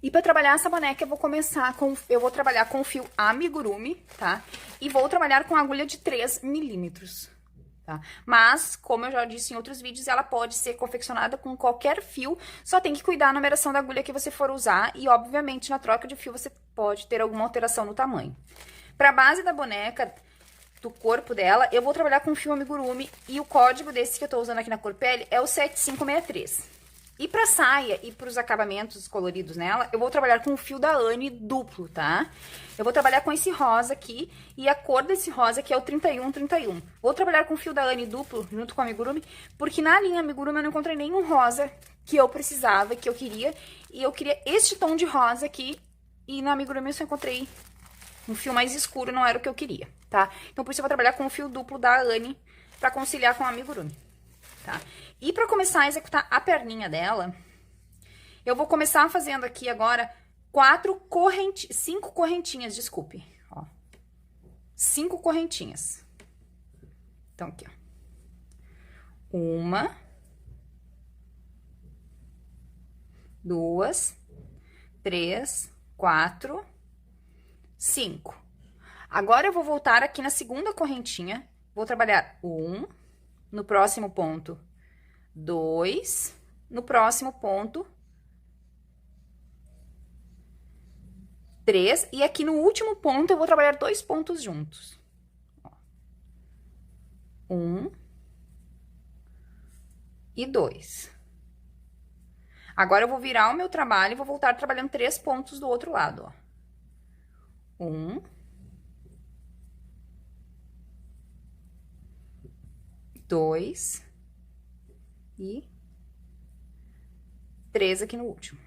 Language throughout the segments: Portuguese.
E pra trabalhar essa boneca, eu vou trabalhar com o fio amigurumi, tá? E vou trabalhar com agulha de 3 milímetros, tá? Mas, como eu já disse em outros vídeos, ela pode ser confeccionada com qualquer fio, só tem que cuidar da numeração da agulha que você for usar e, obviamente, na troca de fio você pode ter alguma alteração no tamanho. Pra base da boneca, do corpo dela, eu vou trabalhar com fio amigurumi e o código desse que eu tô usando aqui na cor pele é o 7563. E pra saia e pros acabamentos coloridos nela, eu vou trabalhar com o fio da Anne duplo, tá? Eu vou trabalhar com esse rosa aqui e a cor desse rosa aqui é o 3131. Vou trabalhar com o fio da Anne duplo junto com o amigurumi, porque na linha amigurumi eu não encontrei nenhum rosa que eu precisava, que eu queria. E eu queria este tom de rosa aqui e na amigurumi eu só encontrei um fio mais escuro, não era o que eu queria, tá? Então por isso eu vou trabalhar com o fio duplo da Anne pra conciliar com o amigurumi. Tá? E pra começar a executar a perninha dela, eu vou começar fazendo aqui agora 5 correntinhas, desculpe, ó. 5 correntinhas. Então, aqui, ó. 1, 2, 3, 4, 5. Agora eu vou voltar aqui na segunda correntinha, vou trabalhar 1, no próximo ponto, 2, no próximo ponto, 3, e aqui no último ponto eu vou trabalhar 2 pontos juntos. 1 e 2. Agora eu vou virar o meu trabalho e vou voltar trabalhando 3 pontos do outro lado, ó. 1, 2 e 3 aqui no último,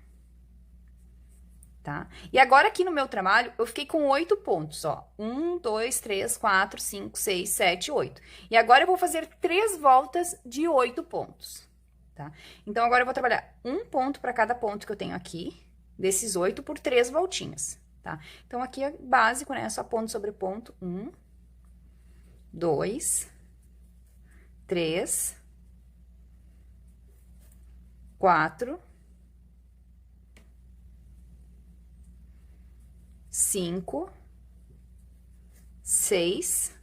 tá? E agora aqui no meu trabalho, eu fiquei com 8 pontos, ó. 1, 2, 3, 4, 5, 6, 7, 8. E agora eu vou fazer 3 voltas de 8 pontos, tá? Então, agora eu vou trabalhar um ponto para cada ponto que eu tenho aqui, desses 8 por 3 voltinhas, tá? Então, aqui é básico, né? Só ponto sobre ponto. 1, 2, 3, 4, 5, 6,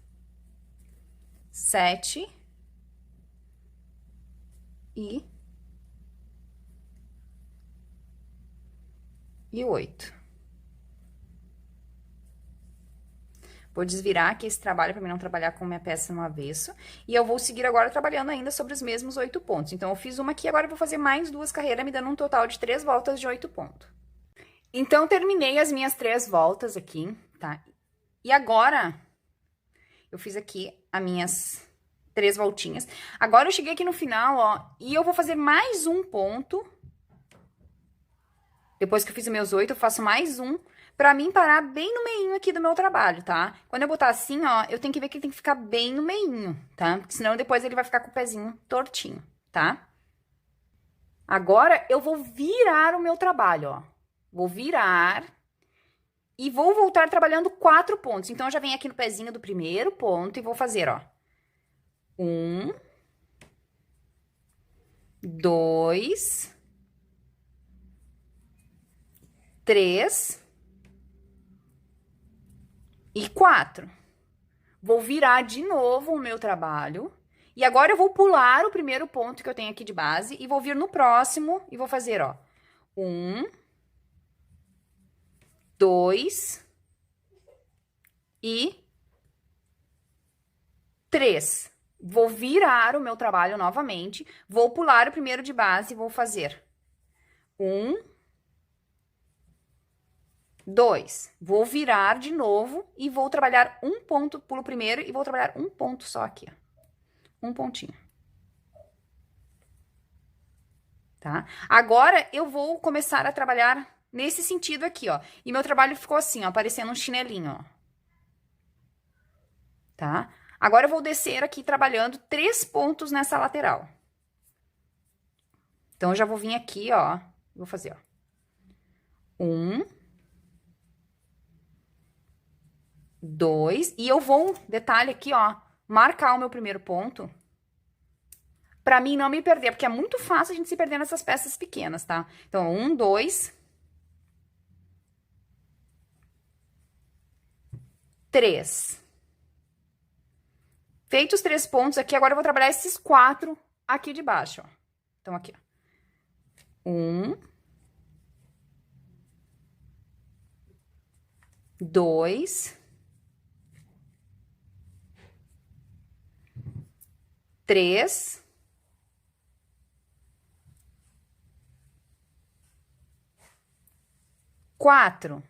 7 e 8. Vou desvirar aqui esse trabalho para mim não trabalhar com minha peça no avesso. E eu vou seguir agora trabalhando ainda sobre os mesmos 8 pontos. Então, eu fiz uma aqui, agora eu vou fazer mais 2 carreiras, me dando um total de 3 voltas de 8 pontos. Então, terminei as minhas 3 voltas aqui, tá? E agora, eu fiz aqui as minhas 3 voltinhas. Agora, eu cheguei aqui no final, ó, e eu vou fazer mais um ponto. Depois que eu fiz os meus 8, eu faço mais um. Pra mim parar bem no meinho aqui do meu trabalho, tá? Quando eu botar assim, ó, eu tenho que ver que ele tem que ficar bem no meinho, tá? Porque senão depois ele vai ficar com o pezinho tortinho, tá? Agora, eu vou virar o meu trabalho, ó. Vou virar e vou voltar trabalhando 4 pontos. Então, eu já venho aqui no pezinho do primeiro ponto e vou fazer, ó. 1, 2, 3... e 4. Vou virar de novo o meu trabalho. E agora eu vou pular o primeiro ponto que eu tenho aqui de base e vou vir no próximo e vou fazer, ó. 1, 2 e 3. Vou virar o meu trabalho novamente. Vou pular o primeiro de base e vou fazer 1, 2. Vou virar de novo e vou trabalhar um ponto, pulo primeiro e vou trabalhar um ponto só aqui, ó. Um pontinho. Tá? Agora, eu vou começar a trabalhar nesse sentido aqui, ó. E meu trabalho ficou assim, ó, parecendo um chinelinho, ó. Tá? Agora, eu vou descer aqui trabalhando 3 pontos nessa lateral. Então, eu já vou vir aqui, ó, vou fazer, ó. 1, 2, e eu vou, detalhe aqui, ó, marcar o meu primeiro ponto, pra mim não me perder, porque é muito fácil a gente se perder nessas peças pequenas, tá? Então, 1, 2, 3. Feitos os 3 pontos aqui, agora eu vou trabalhar esses 4 aqui de baixo, ó. Então, aqui, ó. 1, 2, 3, 4.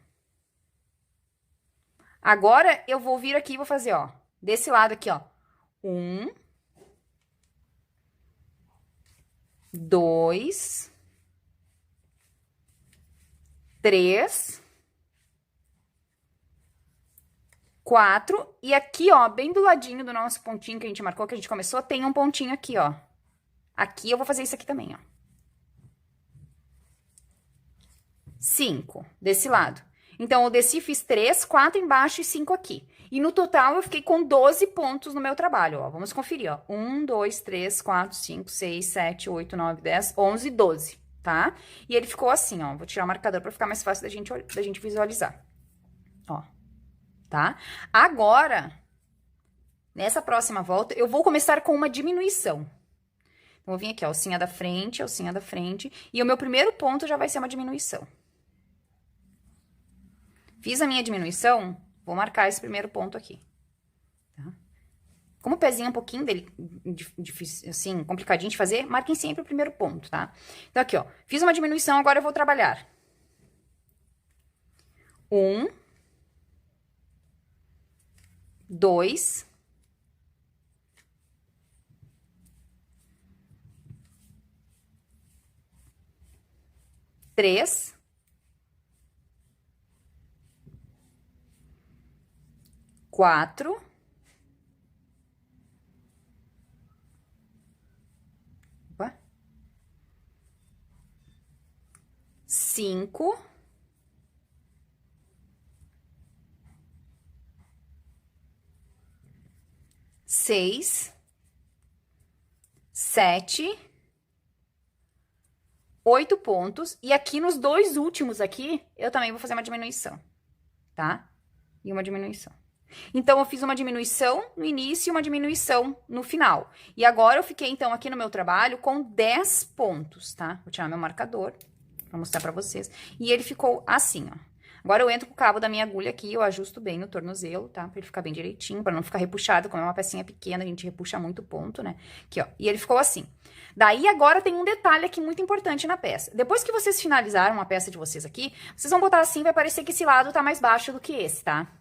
Agora, eu vou vir aqui e vou fazer, ó, desse lado aqui, ó. 1, 2, 3, 4. E aqui, ó, bem do ladinho do nosso pontinho que a gente marcou, que a gente começou, tem um pontinho aqui, ó. Aqui eu vou fazer isso aqui também, ó. 5, desse lado. Então, eu desci, fiz 3, 4 embaixo e 5 aqui. E no total, eu fiquei com 12 pontos no meu trabalho, ó. Vamos conferir, ó. 1, 2, 3, 4, 5, 6, 7, 8, 9, 10, 11, 12, tá? E ele ficou assim, ó. Vou tirar o marcador pra ficar mais fácil da gente visualizar. Ó, tá? Agora, nessa próxima volta, eu vou começar com uma diminuição. Então, eu vou vir aqui, ó, alcinha da frente, alcinha da frente. E o meu primeiro ponto já vai ser uma diminuição. Fiz a minha diminuição, vou marcar esse primeiro ponto aqui, tá? Como o pezinho é um pouquinho difícil, assim, complicadinho de fazer, marquem sempre o primeiro ponto, tá? Então, aqui, ó, fiz uma diminuição, agora eu vou trabalhar. 1, 2, 3, 4, 5, 6, 7, 8 pontos. E aqui nos 2 últimos aqui, eu também vou fazer uma diminuição, tá? E uma diminuição. Então, eu fiz uma diminuição no início e uma diminuição no final. E agora, eu fiquei, então, aqui no meu trabalho com 10 pontos, tá? Vou tirar meu marcador pra mostrar pra vocês. E ele ficou assim, ó. Agora, eu entro com o cabo da minha agulha aqui, eu ajusto bem no tornozelo, tá? Pra ele ficar bem direitinho, pra não ficar repuxado. Como é uma pecinha pequena, a gente repuxa muito ponto, né? Aqui, ó. E ele ficou assim. Daí, agora, tem um detalhe aqui muito importante na peça. Depois que vocês finalizaram a peça de vocês aqui, vocês vão botar assim, vai parecer que esse lado tá mais baixo do que esse, tá?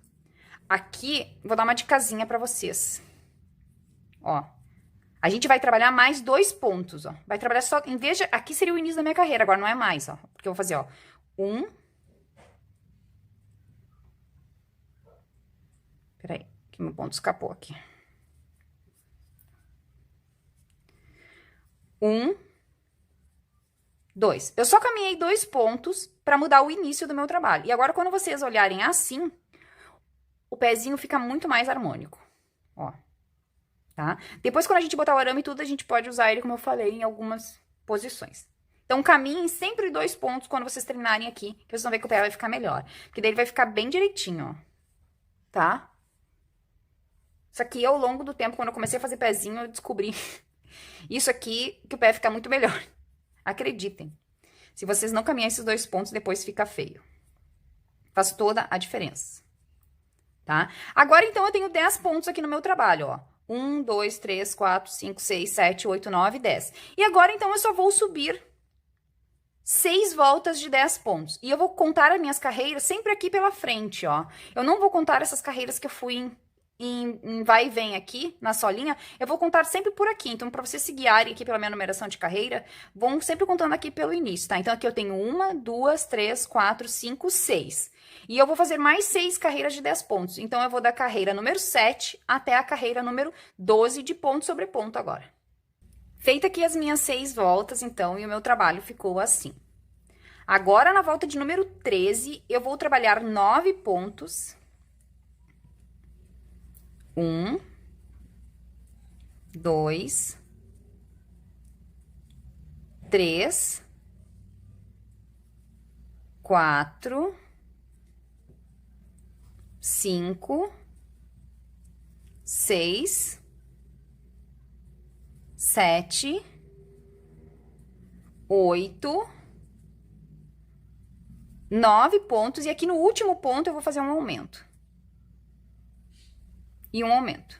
Aqui, vou dar uma dicasinha pra vocês. Ó. A gente vai trabalhar mais 2 pontos, ó. Vai trabalhar só... Em vez de... Aqui seria o início da minha carreira, agora não é mais, ó. Porque eu vou fazer, ó. 1. Peraí, que meu ponto escapou aqui. 1. 2. Eu só caminhei 2 pontos pra mudar o início do meu trabalho. E agora, quando vocês olharem assim, o pezinho fica muito mais harmônico, ó, tá? Depois, quando a gente botar o arame e tudo, a gente pode usar ele, como eu falei, em algumas posições. Então, caminhem sempre 2 pontos quando vocês treinarem aqui, que vocês vão ver que o pé vai ficar melhor. Porque daí ele vai ficar bem direitinho, ó, tá? Isso aqui, ao longo do tempo, quando eu comecei a fazer pezinho, eu descobri isso aqui, que o pé fica muito melhor. Acreditem. Se vocês não caminhar esses 2 pontos, depois fica feio. Faz toda a diferença. Tá? Agora, então, eu tenho 10 pontos aqui no meu trabalho, ó. 1, 2, 3, 4, 5, 6, 7, 8, 9, 10. E agora, então, eu só vou subir 6 voltas de 10 pontos. E eu vou contar as minhas carreiras sempre aqui pela frente, ó. Eu não vou contar essas carreiras que eu fui em vai e vem aqui, na solinha. Eu vou contar sempre por aqui. Então, pra vocês se guiarem aqui pela minha numeração de carreira, vão sempre contando aqui pelo início, tá? Então, aqui eu tenho 1, 2, 3, 4, 5, 6. E eu vou fazer mais 6 carreiras de 10 pontos. Então, eu vou da carreira número 7 até a carreira número 12 de ponto sobre ponto agora. Feita aqui as minhas 6 voltas, então, e o meu trabalho ficou assim. Agora, na volta de número 13, eu vou trabalhar 9 pontos. 1, 2, 3, 4, 5, 6, 7, 8, 9 pontos. E aqui no último ponto eu vou fazer um aumento. E um aumento.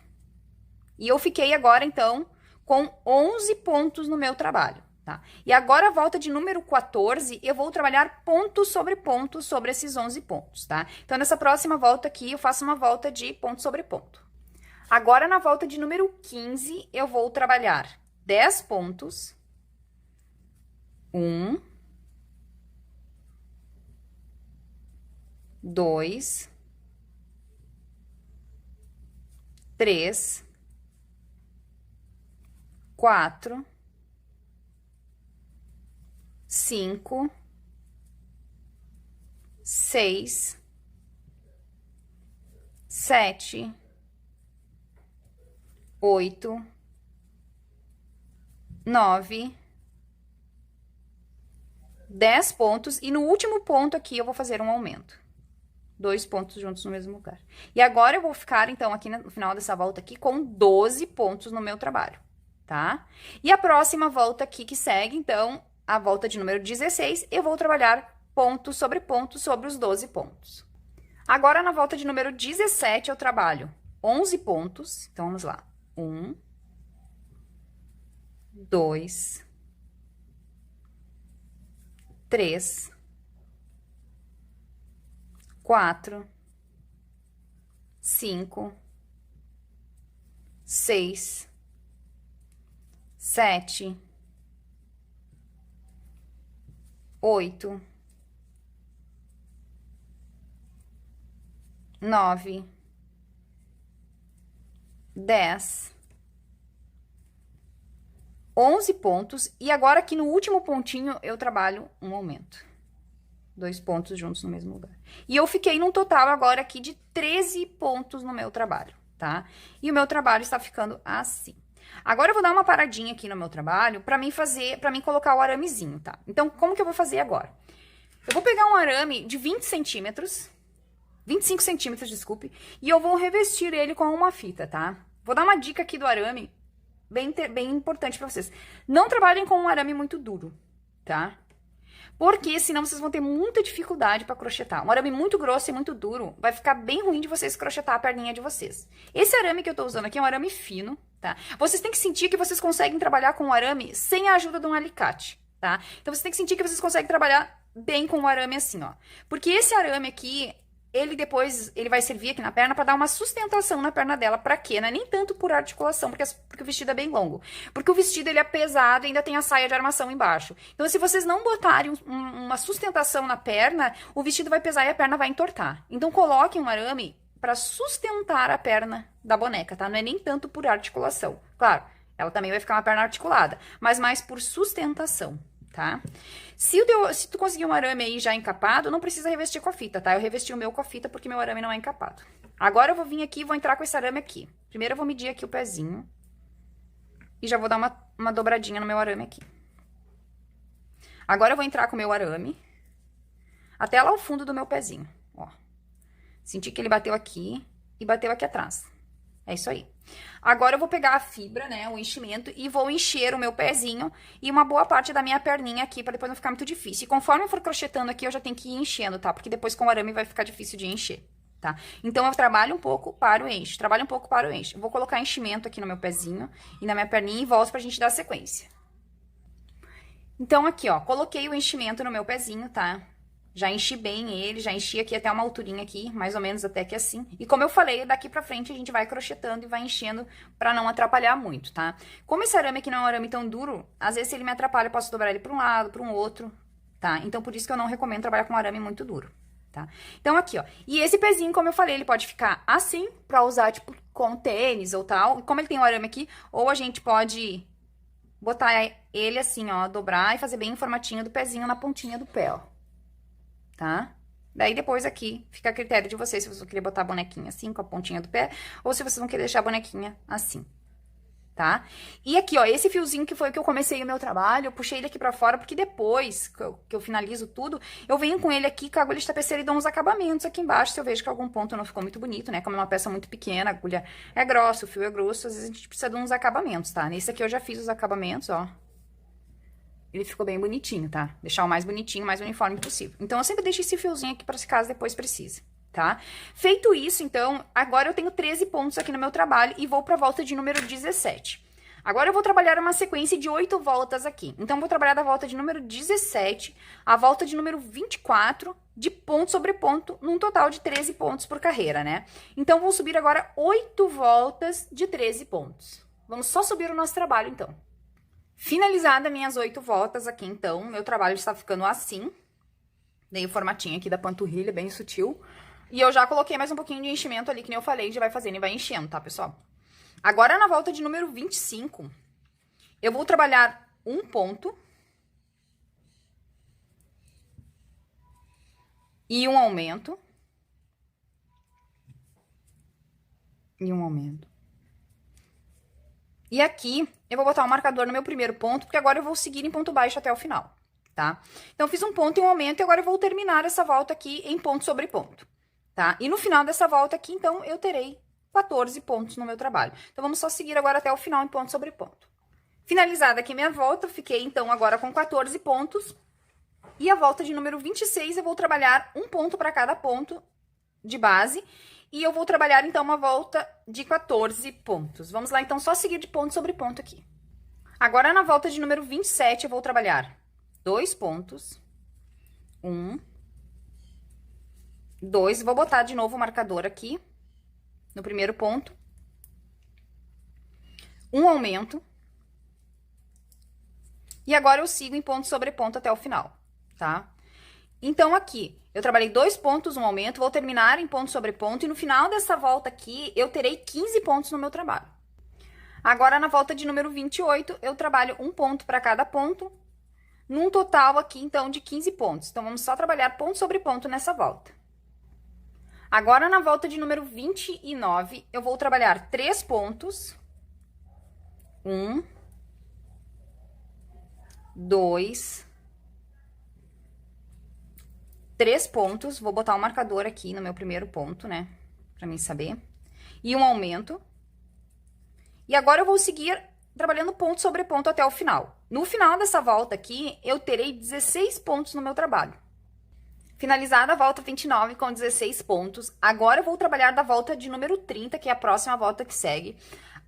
E eu fiquei agora, então, com 11 pontos no meu trabalho, tá? E agora, a volta de número 14, eu vou trabalhar ponto sobre esses 11 pontos, tá? Então, nessa próxima volta aqui, eu faço uma volta de ponto sobre ponto. Agora, na volta de número 15, eu vou trabalhar 10 pontos. 1, 2, 3, 4, 5, 6, 7, 8, 9, 10 pontos. E no último ponto aqui eu vou fazer um aumento. 2 pontos juntos no mesmo lugar. E agora eu vou ficar, então, aqui no final dessa volta aqui, com 12 pontos no meu trabalho, tá? E a próxima volta aqui que segue, então, a volta de número 16, eu vou trabalhar ponto sobre os 12 pontos. Agora, na volta de número 17, eu trabalho 11 pontos. Então, vamos lá. 1, 2, 3, 4, 5, 6, 7, 8, 9, 10, 11 pontos. E agora aqui no último pontinho eu trabalho um aumento. 2 pontos juntos no mesmo lugar. E eu fiquei num total agora aqui de 13 pontos no meu trabalho, tá? E o meu trabalho está ficando assim. Agora eu vou dar uma paradinha aqui no meu trabalho pra mim colocar o aramezinho, tá? Então, como que eu vou fazer agora? Eu vou pegar um arame de 20 centímetros, 25 centímetros, desculpe, e eu vou revestir ele com uma fita, tá? Vou dar uma dica aqui do arame, bem importante pra vocês. Não trabalhem com um arame muito duro, tá? Porque senão vocês vão ter muita dificuldade para crochetar. Um arame muito grosso e muito duro vai ficar bem ruim de vocês crochetar a perninha de vocês. Esse arame que eu tô usando aqui é um arame fino, tá? Vocês têm que sentir que vocês conseguem trabalhar com o arame sem a ajuda de um alicate, tá? Então, vocês têm que sentir que vocês conseguem trabalhar bem com o arame assim, ó. Porque esse arame aqui, ele vai servir aqui na perna para dar uma sustentação na perna dela. Pra quê? Não é nem tanto por articulação, porque o vestido é bem longo. Porque o vestido, ele é pesado e ainda tem a saia de armação embaixo. Então, se vocês não botarem uma sustentação na perna, o vestido vai pesar e a perna vai entortar. Então, coloquem um arame para sustentar a perna da boneca, tá? Não é nem tanto por articulação. Claro, ela também vai ficar uma perna articulada, mas mais por sustentação, tá? Se tu conseguir um arame aí já encapado, não precisa revestir com a fita, tá? Eu revesti o meu com a fita porque meu arame não é encapado. Agora eu vou vir aqui e vou entrar com esse arame aqui. Primeiro eu vou medir aqui o pezinho. E já vou dar uma dobradinha no meu arame aqui. Agora eu vou entrar com o meu arame até lá o fundo do meu pezinho, ó. Senti que ele bateu aqui e bateu aqui atrás. É isso aí. Agora eu vou pegar a fibra, né, o enchimento, e vou encher o meu pezinho e uma boa parte da minha perninha aqui, pra depois não ficar muito difícil. E conforme eu for crochetando aqui, eu já tenho que ir enchendo, tá? Porque depois com o arame vai ficar difícil de encher, tá? Então, eu trabalho um pouco, paro, encho. Trabalho um pouco, paro, encho. Eu vou colocar enchimento aqui no meu pezinho e na minha perninha e volto pra gente dar sequência. Então, aqui, ó, coloquei o enchimento no meu pezinho, tá? Já enchi bem ele, já enchi aqui até uma alturinha aqui, mais ou menos até que assim. E como eu falei, daqui pra frente a gente vai crochetando e vai enchendo pra não atrapalhar muito, tá? Como esse arame aqui não é um arame tão duro, às vezes se ele me atrapalha, eu posso dobrar ele pra um lado, pra um outro, tá? Então, por isso que eu não recomendo trabalhar com um arame muito duro, tá? Então, aqui, ó. E esse pezinho, como eu falei, ele pode ficar assim, pra usar, tipo, com tênis ou tal. E como ele tem um arame aqui, ou a gente pode botar ele assim, ó, dobrar e fazer bem o formatinho do pezinho na pontinha do pé, ó. Tá? Daí, depois aqui, fica a critério de vocês, se vocês vão querer botar a bonequinha assim, com a pontinha do pé, ou se vocês vão querer deixar a bonequinha assim. tá? E aqui, ó, esse fiozinho que foi o que eu comecei o meu trabalho, eu puxei ele aqui pra fora, porque depois que eu finalizo tudo, eu venho com ele aqui com a agulha de tapeceira e dou uns acabamentos aqui embaixo, se eu vejo que algum ponto não ficou muito bonito, né? Como é uma peça muito pequena, a agulha é grossa, o fio é grosso, às vezes a gente precisa de uns acabamentos, tá? Nesse aqui eu já fiz os acabamentos, ó. Ele ficou bem bonitinho, tá? Deixar o mais bonitinho, mais uniforme possível. Então, eu sempre deixo esse fiozinho aqui pra se caso depois precise, tá? Feito isso, então, agora eu tenho 13 pontos aqui no meu trabalho e vou pra volta de número 17. Agora eu vou trabalhar uma sequência de 8 voltas aqui. Então, eu vou trabalhar da volta de número 17 à volta de número 24, de ponto sobre ponto, num total de 13 pontos por carreira, né? Então, vou subir agora 8 voltas de 13 pontos. Vamos só subir o nosso trabalho, então. Finalizada minhas 8 voltas aqui, então, meu trabalho está ficando assim. Dei o formatinho aqui da panturrilha, bem sutil. E eu já coloquei mais um pouquinho de enchimento ali, que nem eu falei, já vai fazendo e vai enchendo, tá, pessoal? Agora, na volta de número 25, eu vou trabalhar um ponto e um aumento. E um aumento. E aqui, eu vou botar um marcador no meu primeiro ponto, porque agora eu vou seguir em ponto baixo até o final, tá? Então, eu fiz um ponto e um aumento, e agora eu vou terminar essa volta aqui em ponto sobre ponto, tá? E no final dessa volta aqui, então, eu terei 14 pontos no meu trabalho. Então, vamos só seguir agora até o final em ponto sobre ponto. Finalizada aqui minha volta, fiquei, então, agora com 14 pontos. E a volta de número 26, eu vou trabalhar um ponto para cada ponto de base. E eu vou trabalhar, então, uma volta de 14 pontos. Vamos lá, então, só seguir de ponto sobre ponto aqui. Agora, na volta de número 27, eu vou trabalhar 2 pontos. 1, 2. Vou botar de novo o marcador aqui, no primeiro ponto. Um aumento. E agora, eu sigo em ponto sobre ponto até o final, tá? Então, aqui, eu trabalhei 2 pontos, um aumento, vou terminar em ponto sobre ponto, e no final dessa volta aqui, eu terei 15 pontos no meu trabalho. Agora, na volta de número 28, eu trabalho um ponto para cada ponto, num total aqui, então, de 15 pontos. Então, vamos só trabalhar ponto sobre ponto nessa volta. Agora, na volta de número 29, eu vou trabalhar 3 pontos. 1, 2, 3 pontos, vou botar um marcador aqui no meu primeiro ponto, né, pra mim saber, e um aumento. E agora eu vou seguir trabalhando ponto sobre ponto até o final. No final dessa volta aqui, eu terei 16 pontos no meu trabalho. Finalizada a volta 29 com 16 pontos, agora eu vou trabalhar da volta de número 30, que é a próxima volta que segue,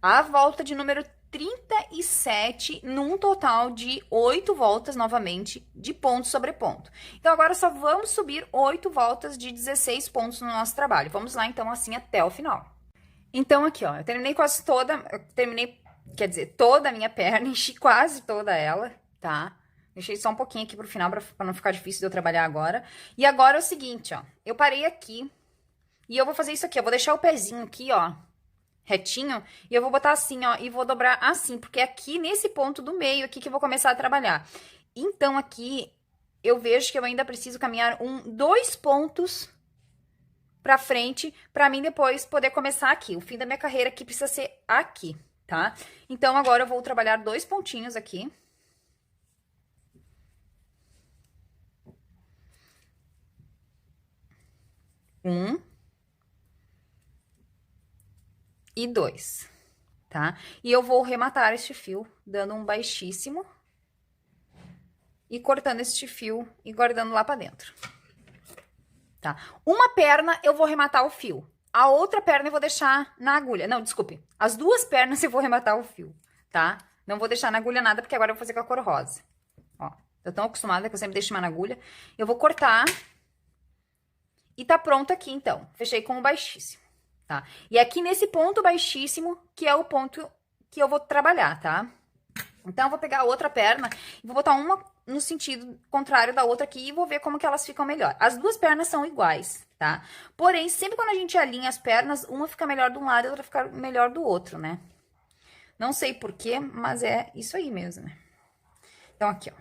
a volta de número 37, num total de 8 voltas, novamente, de ponto sobre ponto. Então, agora só vamos subir 8 voltas de 16 pontos no nosso trabalho. Vamos lá, então, assim, até o final. Então, aqui, ó, eu terminei quase toda, quer dizer, toda a minha perna, enchi quase toda ela, tá? Deixei só um pouquinho aqui pro final, pra não ficar difícil de eu trabalhar agora. E agora é o seguinte, ó, eu parei aqui, e eu vou fazer isso aqui, eu vou deixar o pezinho aqui, ó, retinho, e eu vou botar assim, ó, e vou dobrar assim, porque é aqui nesse ponto do meio aqui que eu vou começar a trabalhar. Então, aqui, eu vejo que eu ainda preciso caminhar 2 pontos pra frente, pra mim depois poder começar aqui. O fim da minha carreira aqui precisa ser aqui, tá? Então, agora eu vou trabalhar 2 pontinhos aqui. Um. E 2, tá? E eu vou rematar este fio, dando um baixíssimo. E cortando este fio e guardando lá pra dentro. Tá? Uma perna eu vou rematar o fio. A outra perna eu vou deixar na agulha. Não, desculpe. As 2 pernas eu vou rematar o fio, tá? Não vou deixar na agulha nada, porque agora eu vou fazer com a cor rosa. Ó, tô tão acostumada que eu sempre deixo mais na agulha. Eu vou cortar. E tá pronto aqui, então. Fechei com o baixíssimo. Tá? E aqui nesse ponto baixíssimo, que é o ponto que eu vou trabalhar, tá? Então, eu vou pegar a outra perna e vou botar uma no sentido contrário da outra aqui e vou ver como que elas ficam melhor. As 2 pernas são iguais, tá? Porém, sempre quando a gente alinha as pernas, uma fica melhor de um lado e a outra fica melhor do outro, né? Não sei porquê, mas é isso aí mesmo, né? Então, aqui, ó.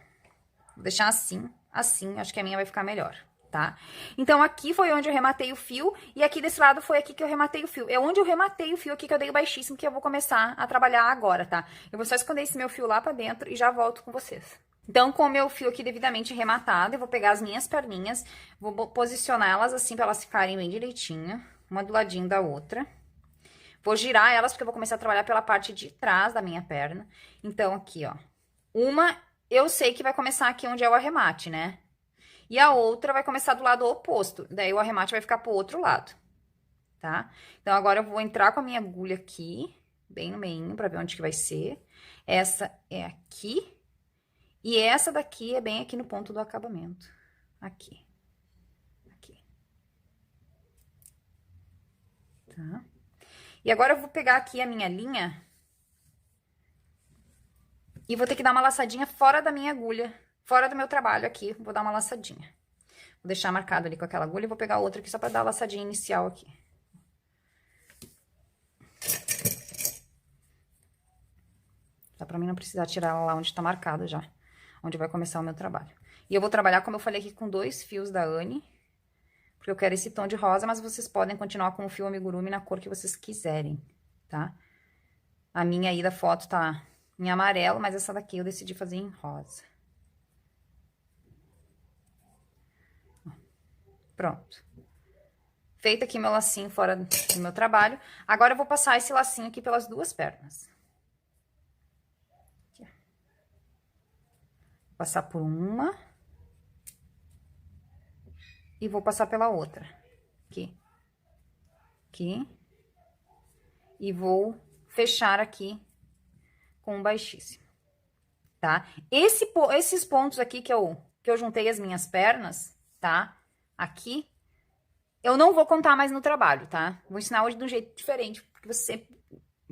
Vou deixar assim, acho que a minha vai ficar melhor, tá? Então, aqui foi onde eu rematei o fio, e aqui desse lado foi aqui que eu rematei o fio. É onde eu rematei o fio aqui que eu dei o baixíssimo, que eu vou começar a trabalhar agora, tá? Eu vou só esconder esse meu fio lá pra dentro e já volto com vocês. Então, com o meu fio aqui devidamente rematado, eu vou pegar as minhas perninhas, vou posicionar elas assim pra elas ficarem bem direitinho, uma do ladinho da outra. Vou girar elas porque eu vou começar a trabalhar pela parte de trás da minha perna. Então, aqui, ó. Uma, eu sei que vai começar aqui onde é o arremate, né? E a outra vai começar do lado oposto. Daí, o arremate vai ficar pro outro lado, tá? Então, agora eu vou entrar com a minha agulha aqui, bem no meio, pra ver onde que vai ser. Essa é aqui. E essa daqui é bem aqui no ponto do acabamento. Aqui. Aqui. Tá? E agora eu vou pegar aqui a minha linha e vou ter que dar uma laçadinha fora da minha agulha, fora do meu trabalho aqui. Vou dar uma laçadinha. Vou deixar marcado ali com aquela agulha e vou pegar outra aqui só pra dar a laçadinha inicial aqui. Dá pra mim não precisar tirar ela lá onde tá marcado já, onde vai começar o meu trabalho. E eu vou trabalhar, como eu falei aqui, com 2 fios da Anne, porque eu quero esse tom de rosa, mas vocês podem continuar com o fio amigurumi na cor que vocês quiserem, tá? A minha aí da foto tá em amarelo, mas essa daqui eu decidi fazer em rosa. Pronto. Feito aqui meu lacinho fora do meu trabalho. Agora eu vou passar esse lacinho aqui pelas 2 pernas. Aqui. Vou passar por uma. E vou passar pela outra. Aqui. Aqui. E vou fechar aqui com um baixíssimo, tá? Esses pontos aqui que eu juntei as minhas pernas, tá? Aqui, eu não vou contar mais no trabalho, tá? Vou ensinar hoje de um jeito diferente, porque você sempre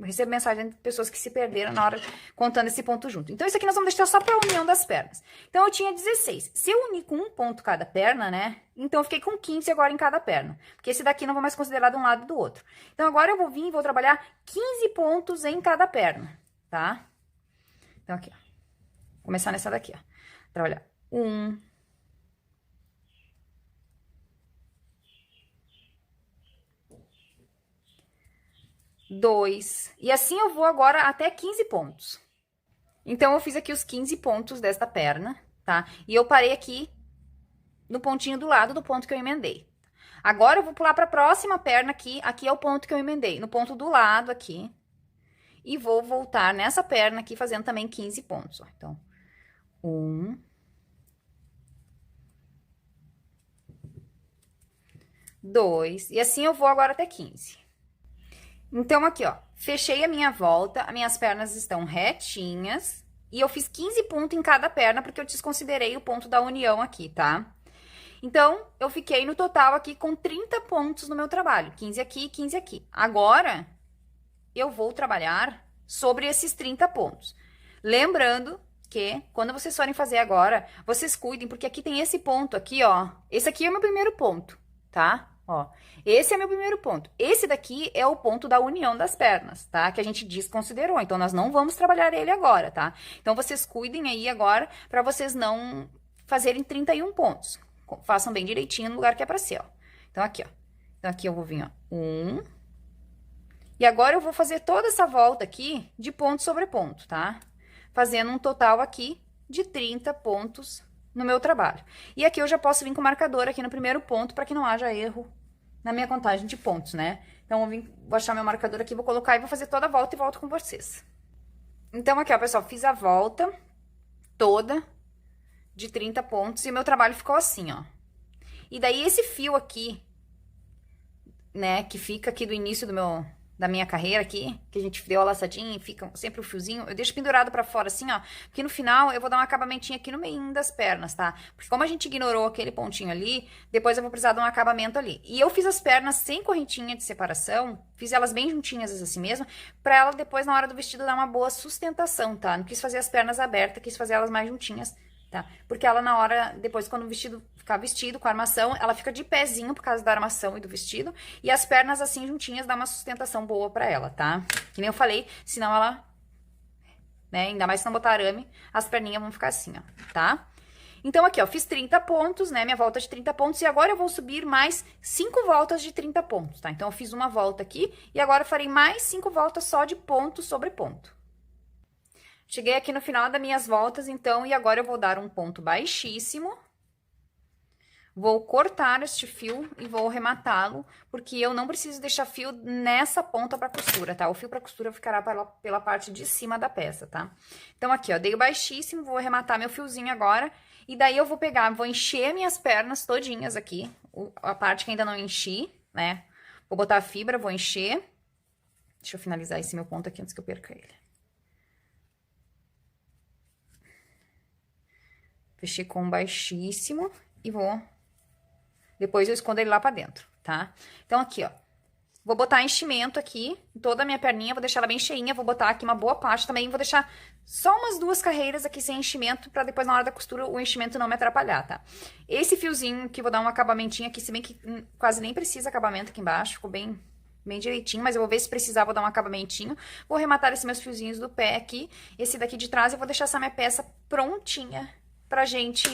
recebe mensagem de pessoas que se perderam na hora contando esse ponto junto. Então, isso aqui nós vamos deixar só pra união das pernas. Então, eu tinha 16. Se eu unir com um ponto cada perna, né? Então, eu fiquei com 15 agora em cada perna. Porque esse daqui não vou mais considerar de um lado e do outro. Então, agora eu vou vir e vou trabalhar 15 pontos em cada perna, tá? Então, aqui, ó. Vou começar nessa daqui, ó. Trabalhar 1, 2, e assim eu vou agora até 15 pontos. Então, eu fiz aqui os 15 pontos desta perna, tá? E eu parei aqui no pontinho do lado do ponto que eu emendei. Agora, eu vou pular pra próxima perna aqui, aqui é o ponto que eu emendei, no ponto do lado aqui. E vou voltar nessa perna aqui, fazendo também 15 pontos, ó. Então, 1, 2, e assim eu vou agora até 15. Então, aqui, ó, fechei a minha volta, as minhas pernas estão retinhas, e eu fiz 15 pontos em cada perna, porque eu desconsiderei o ponto da união aqui, tá? Então, eu fiquei no total aqui com 30 pontos no meu trabalho, 15 aqui e 15 aqui. Agora, eu vou trabalhar sobre esses 30 pontos. Lembrando que, quando vocês forem fazer agora, vocês cuidem, porque aqui tem esse ponto aqui, ó. Esse aqui é o meu primeiro ponto, tá? Ó, esse é meu primeiro ponto. Esse daqui é o ponto da união das pernas, tá? Que a gente desconsiderou. Então, nós não vamos trabalhar ele agora, tá? Então, vocês cuidem aí agora pra vocês não fazerem 31 pontos. Façam bem direitinho no lugar que é pra ser, ó. Então, aqui, ó. Então, aqui eu vou vir, ó. 1. E agora eu vou fazer toda essa volta aqui de ponto sobre ponto, tá? Fazendo um total aqui de 30 pontos no meu trabalho. E aqui eu já posso vir com o marcador aqui no primeiro ponto, para que não haja erro na minha contagem de pontos, né? Então, vou achar meu marcador aqui, vou colocar e vou fazer toda a volta e volto com vocês. Então, aqui, ó, pessoal, fiz a volta toda de 30 pontos e o meu trabalho ficou assim, ó. E daí, esse fio aqui, né, que fica aqui do início da minha carreira aqui, que a gente deu a laçadinha e fica sempre o fiozinho, eu deixo pendurado pra fora assim, ó, porque no final eu vou dar um acabamentinho aqui no meio das pernas, tá? Porque como a gente ignorou aquele pontinho ali, depois eu vou precisar de um acabamento ali. E eu fiz as pernas sem correntinha de separação, fiz elas bem juntinhas assim mesmo, pra ela depois na hora do vestido dar uma boa sustentação, tá? Não quis fazer as pernas abertas, quis fazer elas mais juntinhas, tá? Porque ela na hora, depois quando o vestido ficar vestido com a armação, ela fica de pezinho por causa da armação e do vestido, e as pernas assim juntinhas dá uma sustentação boa pra ela, tá? Que nem eu falei, senão ela, né, ainda mais se não botar arame, as perninhas vão ficar assim, ó, tá? Então, aqui, ó, fiz 30 pontos, né, minha volta de 30 pontos, e agora eu vou subir mais 5 voltas de 30 pontos, tá? Então, eu fiz uma volta aqui, e agora eu farei mais 5 voltas só de ponto sobre ponto. Cheguei aqui no final das minhas voltas, então, e agora eu vou dar um ponto baixíssimo. Vou cortar este fio e vou rematá-lo, porque eu não preciso deixar fio nessa ponta pra costura, tá? O fio pra costura ficará pela parte de cima da peça, tá? Então, aqui, ó, dei o baixíssimo, vou arrematar meu fiozinho agora, e daí eu vou pegar, vou encher minhas pernas todinhas aqui, a parte que ainda não enchi, né? Vou botar a fibra, vou encher. Deixa eu finalizar esse meu ponto aqui antes que eu perca ele. Fechei com baixíssimo e vou... Depois eu escondo ele lá pra dentro, tá? Então, aqui, ó. Vou botar enchimento aqui, toda a minha perninha, vou deixar ela bem cheinha, vou botar aqui uma boa parte também, vou deixar só umas 2 carreiras aqui sem enchimento, pra depois na hora da costura o enchimento não me atrapalhar, tá? Esse fiozinho que eu vou dar um acabamentinho aqui, se bem que quase nem precisa acabamento aqui embaixo, ficou bem direitinho, mas eu vou ver se precisar, vou dar um acabamentinho. Vou arrematar esses meus fiozinhos do pé aqui, esse daqui de trás, eu vou deixar essa minha peça prontinha pra gente...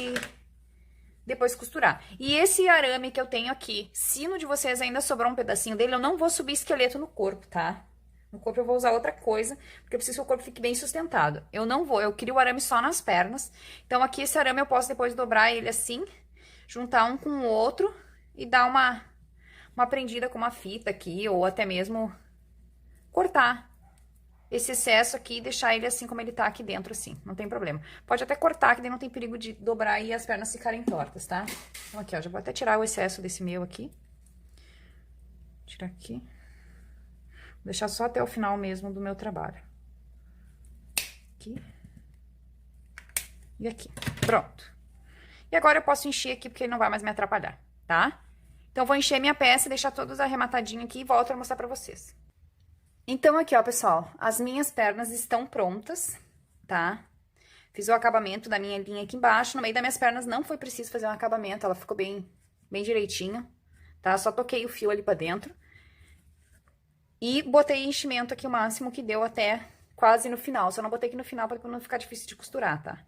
depois costurar. E esse arame que eu tenho aqui, se no de vocês ainda sobrou um pedacinho dele, eu não vou subir esqueleto no corpo, tá? No corpo eu vou usar outra coisa, porque eu preciso que o corpo fique bem sustentado. Eu não vou, eu crio o arame só nas pernas. Então, aqui esse arame eu posso depois dobrar ele assim, juntar um com o outro e dar uma prendida com uma fita aqui, ou até mesmo cortar esse excesso aqui e deixar ele assim como ele tá aqui dentro, assim, não tem problema. Pode até cortar, que daí não tem perigo de dobrar e as pernas ficarem tortas, tá? Então, aqui, ó, já vou até tirar o excesso desse meu aqui. Tirar aqui. Vou deixar só até o final mesmo do meu trabalho. Aqui. E aqui. Pronto. E agora eu posso encher aqui, porque ele não vai mais me atrapalhar, tá? Então, vou encher minha peça, deixar todos arrematadinhos aqui e volto pra mostrar pra vocês. Então, aqui, ó, pessoal, as minhas pernas estão prontas, tá? Fiz o acabamento da minha linha aqui embaixo, no meio das minhas pernas não foi preciso fazer um acabamento, ela ficou bem direitinho, tá? Só toquei o fio ali pra dentro. E botei enchimento aqui o máximo que deu até quase no final, só não botei aqui no final pra não ficar difícil de costurar, tá?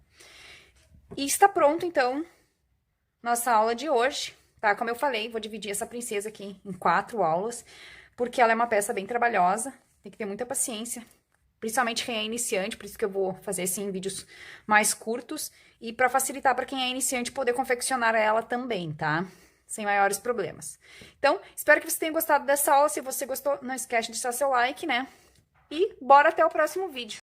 E está pronto, então, nossa aula de hoje, tá? Como eu falei, vou dividir essa princesa aqui em 4 aulas, porque ela é uma peça bem trabalhosa. Tem que ter muita paciência, principalmente quem é iniciante, por isso que eu vou fazer assim vídeos mais curtos e para facilitar para quem é iniciante poder confeccionar ela também, tá? Sem maiores problemas. Então, espero que você tenha gostado dessa aula. Se você gostou, não esquece de deixar seu like, né? E bora até o próximo vídeo.